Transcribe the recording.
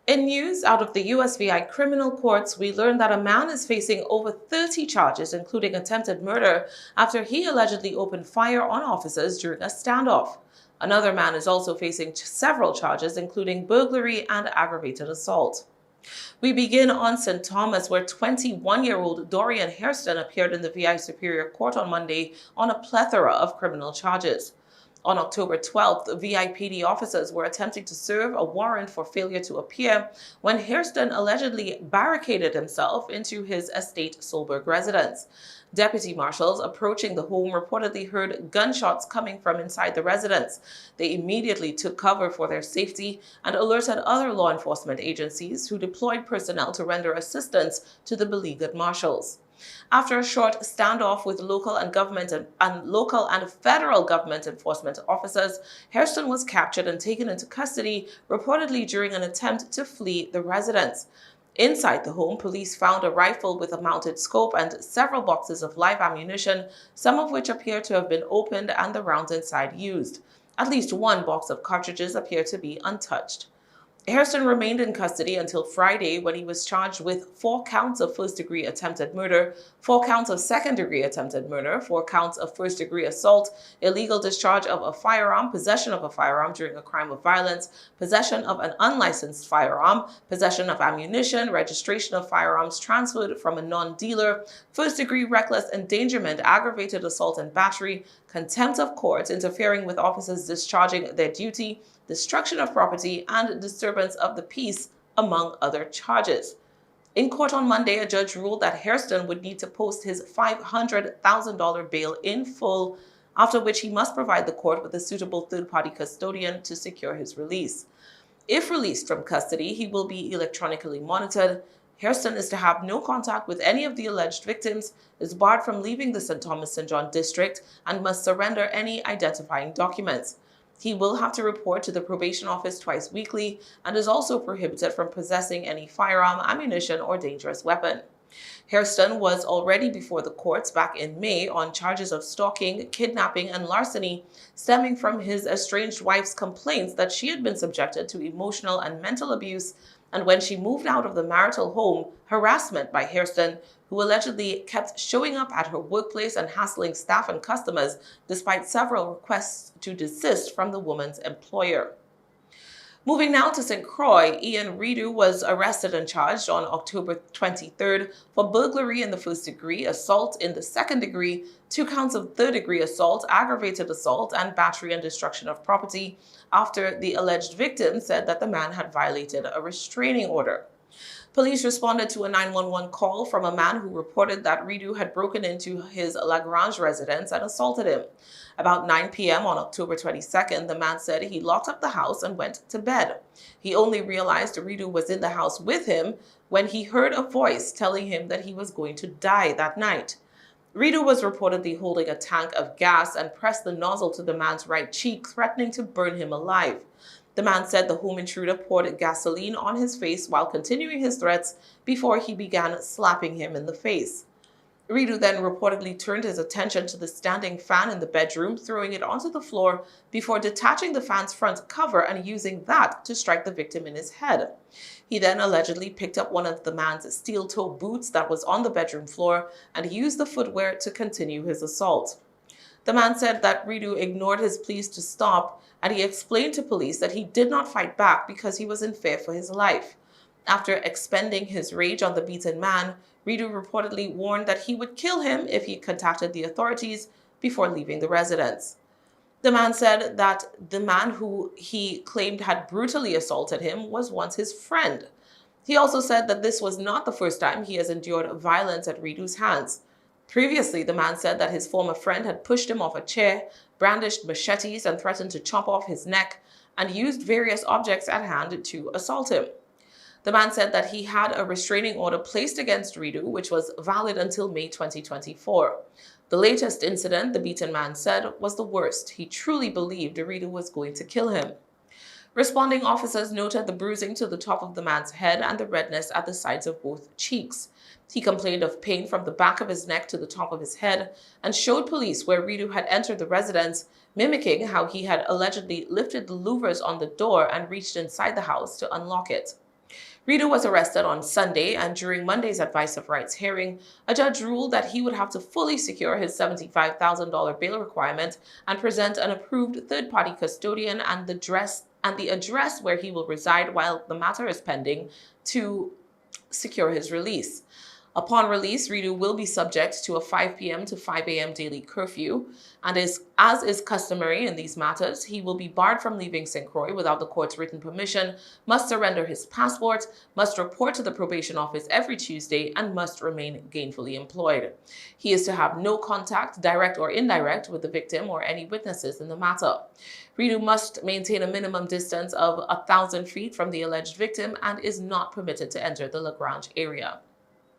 In news out of the USVI criminal courts, we learned that a man is facing over 30 charges, including attempted murder, after he allegedly opened fire on officers during a standoff. Another man is also facing several charges, including burglary and aggravated assault. We begin on St. Thomas, where 21-year-old Dorian Hairston appeared in the VI Superior Court on Monday on a plethora of criminal charges. On October 12th, VIPD officers were attempting to serve a warrant for failure to appear when Hairston allegedly barricaded himself into his estate Solberg residence. Deputy marshals approaching the home reportedly heard gunshots coming from inside the residence. They immediately took cover for their safety and alerted other law enforcement agencies, who deployed personnel to render assistance to the beleaguered marshals. After a short standoff with local and federal government enforcement officers, Hairston was captured and taken into custody, reportedly during an attempt to flee the residence. Inside the home, police found a rifle with a mounted scope and several boxes of live ammunition, some of which appear to have been opened and the rounds inside used. At least one box of cartridges appeared to be untouched. Hairston remained in custody until Friday, when he was charged with 4 counts of first-degree attempted murder, 4 counts of second-degree attempted murder, 4 counts of first-degree assault, illegal discharge of a firearm, possession of a firearm during a crime of violence, possession of an unlicensed firearm, possession of ammunition, registration of firearms transferred from a non-dealer, first-degree reckless endangerment, aggravated assault and battery, contempt of court, interfering with officers discharging their duty, destruction of property, and disturbance of the peace, among other charges. In court on Monday, a judge ruled that Hairston would need to post his $500,000 bail in full, after which he must provide the court with a suitable third-party custodian to secure his release. If released from custody, he will be electronically monitored. Hairston is to have no contact with any of the alleged victims, is barred from leaving the St. Thomas-St. John district, and must surrender any identifying documents. He will have to report to the probation office twice weekly and is also prohibited from possessing any firearm, ammunition, or dangerous weapon. Hairston was already before the courts back in May on charges of stalking, kidnapping, and larceny, stemming from his estranged wife's complaints that she had been subjected to emotional and mental abuse, and when she moved out of the marital home, harassment by Hairston, who allegedly kept showing up at her workplace and hassling staff and customers despite several requests to desist from the woman's employer. Moving now to St. Croix, Ian Redu was arrested and charged on October 23rd for burglary in the first degree, assault in the second degree, 2 counts of third-degree assault, aggravated assault, and battery and destruction of property, after the alleged victim said that the man had violated a restraining order. Police responded to a 911 call from a man who reported that Redu had broken into his Lagrange residence and assaulted him. About 9 p.m. on October 22nd, the man said he locked up the house and went to bed. He only realized Redu was in the house with him when he heard a voice telling him that he was going to die that night. Redu was reportedly holding a tank of gas and pressed the nozzle to the man's right cheek, threatening to burn him alive. The man said the home intruder poured gasoline on his face while continuing his threats before he began slapping him in the face. Redu then reportedly turned his attention to the standing fan in the bedroom, throwing it onto the floor before detaching the fan's front cover and using that to strike the victim in his head. He then allegedly picked up one of the man's steel-toe boots that was on the bedroom floor and used the footwear to continue his assault. The man said that Redu ignored his pleas to stop, and he explained to police that he did not fight back because he was in fear for his life. After expending his rage on the beaten man, Redu reportedly warned that he would kill him if he contacted the authorities before leaving the residence. The man said that the man who he claimed had brutally assaulted him was once his friend. He also said that this was not the first time he has endured violence at Redu's hands. Previously, the man said that his former friend had pushed him off a chair, brandished machetes, and threatened to chop off his neck, and used various objects at hand to assault him. The man said that he had a restraining order placed against Redu, which was valid until May 2024. The latest incident, the beaten man said, was the worst. He truly believed Redu was going to kill him. Responding officers noted the bruising to the top of the man's head and the redness at the sides of both cheeks. He complained of pain from the back of his neck to the top of his head and showed police where Redu had entered the residence, mimicking how he had allegedly lifted the louvers on the door and reached inside the house to unlock it. Rito was arrested on Sunday, and during Monday's advice of rights hearing, a judge ruled that he would have to fully secure his $75,000 bail requirement and present an approved third-party custodian and the address where he will reside while the matter is pending to secure his release. Upon release, Ridu will be subject to a 5 p.m. to 5 a.m. daily curfew, and as is customary in these matters, he will be barred from leaving St. Croix without the court's written permission, must surrender his passport, must report to the probation office every Tuesday, and must remain gainfully employed. He is to have no contact, direct or indirect, with the victim or any witnesses in the matter. Ridu must maintain a minimum distance of 1,000 feet from the alleged victim and is not permitted to enter the Lagrange area.